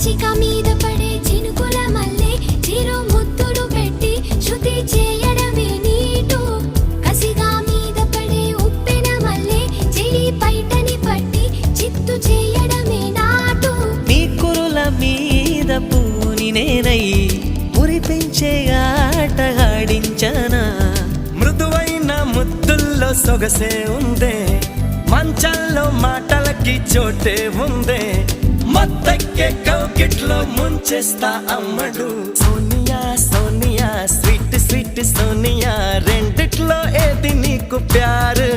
చిక మీద పడే చినుకుల మల్లె చిరు ముద్దులు పెట్టి శృతి చేయడమే నీటు కసిగా మీద పడే ఉప్పెన మల్లె చెలి పైటని పట్టి చిత్తు చేయడమే నాటు నీ కురుల మీద పూని నేనై మురిపించే ఆట ఆడించనా మృదువైన ముద్దుల్లో సొగసే ఉందే మంచంలో మాటలకి చోటే ఉందే మత్తెక్కే కౌకిట్లో ముంచేస్తా అమ్మడు సోనియా సోనియా స్వీట్ స్వీట్ సోనియా రెండిట్లో ఏది నీకు ప్యారు